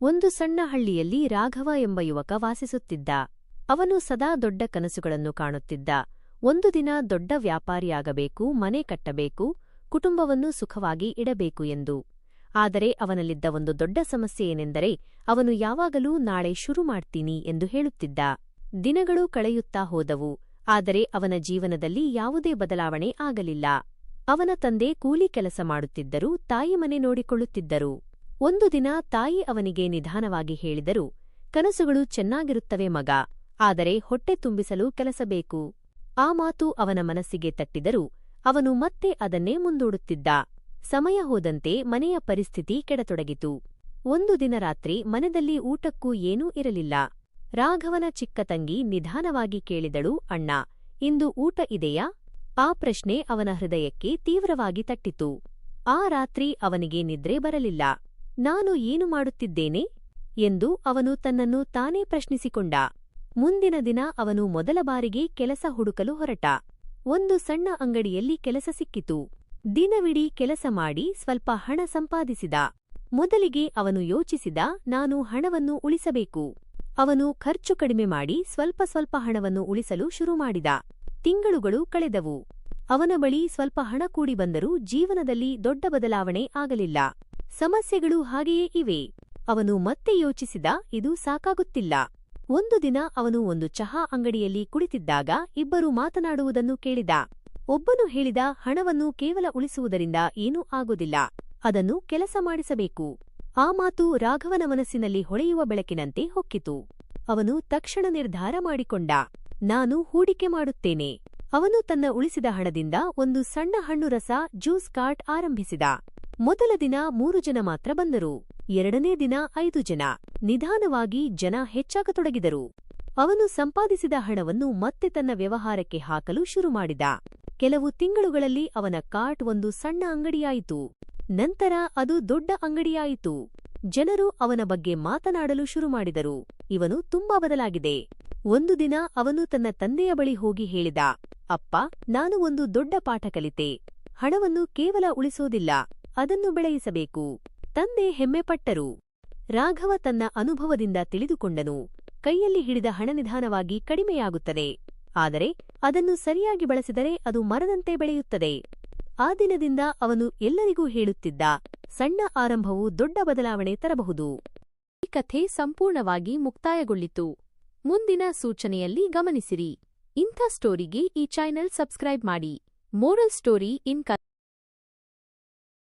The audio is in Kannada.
ಒಂದು ಸಣ್ಣ ಹಳ್ಳಿಯಲ್ಲಿ ರಾಘವ ಎಂಬ ಯುವಕ ವಾಸಿಸುತ್ತಿದ್ದ. ಅವನು ಸದಾ ದೊಡ್ಡ ಕನಸುಗಳನ್ನು ಕಾಣುತ್ತಿದ್ದ. ಒಂದು ದಿನ ದೊಡ್ಡ ವ್ಯಾಪಾರಿಯಾಗಬೇಕು, ಮನೆ ಕಟ್ಟಬೇಕು, ಕುಟುಂಬವನ್ನು ಸುಖವಾಗಿ ಇಡಬೇಕು ಎಂದು. ಆದರೆ ಅವನಲ್ಲಿದ್ದ ಒಂದು ದೊಡ್ಡ ಸಮಸ್ಯೆ ಏನೆಂದರೆ ಅವನು ಯಾವಾಗಲೂ ನಾಳೆ ಶುರು ಮಾಡ್ತೀನಿ ಎಂದು ಹೇಳುತ್ತಿದ್ದ. ದಿನಗಳು ಕಳೆಯುತ್ತಾ ಹೋದವು, ಆದರೆ ಅವನ ಜೀವನದಲ್ಲಿ ಯಾವುದೇ ಬದಲಾವಣೆ ಆಗಲಿಲ್ಲ. ಅವನ ತಂದೆ ಕೂಲಿ ಕೆಲಸ ಮಾಡುತ್ತಿದ್ದರು, ತಾಯಿ ಮನೆ ನೋಡಿಕೊಳ್ಳುತ್ತಿದ್ದರು. ಒಂದು ದಿನ ತಾಯಿ ಅವನಿಗೆ ನಿಧಾನವಾಗಿ ಹೇಳಿದರು, ಕನಸುಗಳು ಚೆನ್ನಾಗಿರುತ್ತವೆ ಮಗ, ಆದರೆ ಹೊಟ್ಟೆ ತುಂಬಿಸಲು ಕೆಲಸ ಬೇಕು. ಆ ಮಾತು ಅವನ ಮನಸ್ಸಿಗೆ ತಟ್ಟಿದರೂ ಅವನು ಮತ್ತೆ ಅದನ್ನೇ ಮುಂದೂಡುತ್ತಿದ್ದ. ಸಮಯ ಹೋದಂತೆ ಮನೆಯ ಪರಿಸ್ಥಿತಿ ಕೆಡತೊಡಗಿತು. ಒಂದು ದಿನ ರಾತ್ರಿ ಮನೆಯಲ್ಲಿ ಊಟಕ್ಕೂ ಏನೂ ಇರಲಿಲ್ಲ. ರಾಘವನ ಚಿಕ್ಕ ತಂಗಿ ನಿಧಾನವಾಗಿ ಕೇಳಿದಳು, ಅಣ್ಣ, ಇಂದು ಊಟ ಇದೆಯಾ? ಆ ಪ್ರಶ್ನೆ ಅವನ ಹೃದಯಕ್ಕೆ ತೀವ್ರವಾಗಿ ತಟ್ಟಿತು. ಆ ರಾತ್ರಿ ಅವನಿಗೆ ನಿದ್ರೆ ಬರಲಿಲ್ಲ. ನಾನು ಏನು ಮಾಡುತ್ತಿದ್ದೇನೆ ಎಂದು ಅವನು ತನ್ನನ್ನು ತಾನೇ ಪ್ರಶ್ನಿಸಿಕೊಂಡ. ಮುಂದಿನ ದಿನ ಅವನು ಮೊದಲ ಬಾರಿಗೆ ಕೆಲಸ ಹುಡುಕಲು ಹೊರಟ. ಒಂದು ಸಣ್ಣ ಅಂಗಡಿಯಲ್ಲಿ ಕೆಲಸ ಸಿಕ್ಕಿತು. ದಿನವಿಡೀ ಕೆಲಸ ಮಾಡಿ ಸ್ವಲ್ಪ ಹಣ ಸಂಪಾದಿಸಿದ. ಮೊದಲಿಗೆ ಅವನು ಯೋಚಿಸಿದ, ನಾನು ಹಣವನ್ನು ಉಳಿಸಬೇಕು. ಅವನು ಖರ್ಚು ಕಡಿಮೆ ಮಾಡಿ ಸ್ವಲ್ಪ ಸ್ವಲ್ಪ ಹಣವನ್ನು ಉಳಿಸಲು ಶುರು ಮಾಡಿದ. ತಿಂಗಳುಗಳು ಕಳೆದವು. ಅವನ ಬಳಿ ಸ್ವಲ್ಪ ಹಣ ಕೂಡಿ ಬಂದರೂ ಜೀವನದಲ್ಲಿ ದೊಡ್ಡ ಬದಲಾವಣೆ ಆಗಲಿಲ್ಲ. ಸಮಸ್ಯೆಗಳು ಹಾಗೆಯೇ ಇವೆ. ಅವನು ಮತ್ತೆ ಯೋಚಿಸಿದ, ಇದು ಸಾಕಾಗುತ್ತಿಲ್ಲ. ಒಂದು ದಿನ ಅವನು ಒಂದು ಚಹಾ ಅಂಗಡಿಯಲ್ಲಿ ಕುಳಿತಿದ್ದಾಗ ಇಬ್ಬರು ಮಾತನಾಡುವುದನ್ನು ಕೇಳಿದ. ಒಬ್ಬನು ಹೇಳಿದ, ಹಣವನ್ನು ಕೇವಲ ಉಳಿಸುವುದರಿಂದ ಏನೂ ಆಗುವುದಿಲ್ಲ, ಅದನ್ನು ಕೆಲಸ ಮಾಡಿಸಬೇಕು. ಆ ಮಾತು ರಾಘವನ ಮನಸ್ಸಿನಲ್ಲಿ ಹೊಳೆಯುವ ಬೆಳಕಿನಂತೆ ಹೊಕ್ಕಿತು. ಅವನು ತಕ್ಷಣ ನಿರ್ಧಾರ ಮಾಡಿಕೊಂಡ, ನಾನು ಹೂಡಿಕೆ ಮಾಡುತ್ತೇನೆ. ಅವನು ತನ್ನ ಉಳಿಸಿದ ಹಣದಿಂದ ಒಂದು ಸಣ್ಣ ಹಣ್ಣು ರಸ ಜ್ಯೂಸ್ ಕಾರ್ಟ್ ಆರಂಭಿಸಿದ. ಮೊದಲ ದಿನ 3 ಜನ ಮಾತ್ರ ಬಂದರು. ಎರಡನೇ ದಿನ 5 ಜನ. ನಿಧಾನವಾಗಿ ಜನ ಹೆಚ್ಚಾಗತೊಡಗಿದರು. ಅವನು ಸಂಪಾದಿಸಿದ ಹಣವನ್ನು ಮತ್ತೆ ತನ್ನ ವ್ಯವಹಾರಕ್ಕೆ ಹಾಕಲು ಶುರು ಮಾಡಿದ. ಕೆಲವು ತಿಂಗಳುಗಳಲ್ಲಿ ಅವನ ಕಾರ್ಟ್ ಒಂದು ಸಣ್ಣ ಅಂಗಡಿಯಾಯಿತು. ನಂತರ ಅದು ದೊಡ್ಡ ಅಂಗಡಿಯಾಯಿತು. ಜನರು ಅವನ ಬಗ್ಗೆ ಮಾತನಾಡಲು ಶುರು ಮಾಡಿದರು. ಇವನು ತುಂಬಾ ಬದಲಾಗಿದೆ. ಒಂದು ದಿನ ಅವನು ತನ್ನ ತಂದೆಯ ಬಳಿ ಹೋಗಿ ಹೇಳಿದ, ಅಪ್ಪ, ನಾನು ಒಂದು ದೊಡ್ಡ ಪಾಠ ಕಲಿತೆ. ಹಣವನ್ನು ಕೇವಲ ಉಳಿಸೋದಿಲ್ಲ, ಅದನ್ನು ಬೆಳೆಯಿಸಬೇಕು. ತಂದೆ ಹೆಮ್ಮೆಪಟ್ಟರು. ರಾಘವ ತನ್ನ ಅನುಭವದಿಂದ ತಿಳಿದುಕೊಂಡನು, ಕೈಯಲ್ಲಿ ಹಿಡಿದ ಹಣ ನಿಧಾನವಾಗಿ ಕಡಿಮೆಯಾಗುತ್ತದೆ, ಆದರೆ ಅದನ್ನು ಸರಿಯಾಗಿ ಬಳಸಿದರೆ ಅದು ಮರದಂತೆ ಬೆಳೆಯುತ್ತದೆ. ಆ ದಿನದಿಂದ ಅವನು ಎಲ್ಲರಿಗೂ ಹೇಳುತ್ತಿದ್ದ, ಸಣ್ಣ ಆರಂಭವು ದೊಡ್ಡ ಬದಲಾವಣೆ ತರಬಹುದು. ಈ ಕಥೆ ಸಂಪೂರ್ಣವಾಗಿ ಮುಕ್ತಾಯಗೊಳ್ಳಿತು. ಮುಂದಿನ ಸೂಚನೆಯಲ್ಲಿ ಗಮನಿಸಿರಿ. ಇಂಥ ಸ್ಟೋರಿಗೆ ಈ ಚಾನೆಲ್ ಸಬ್ಸ್ಕ್ರೈಬ್ ಮಾಡಿ. Moral story in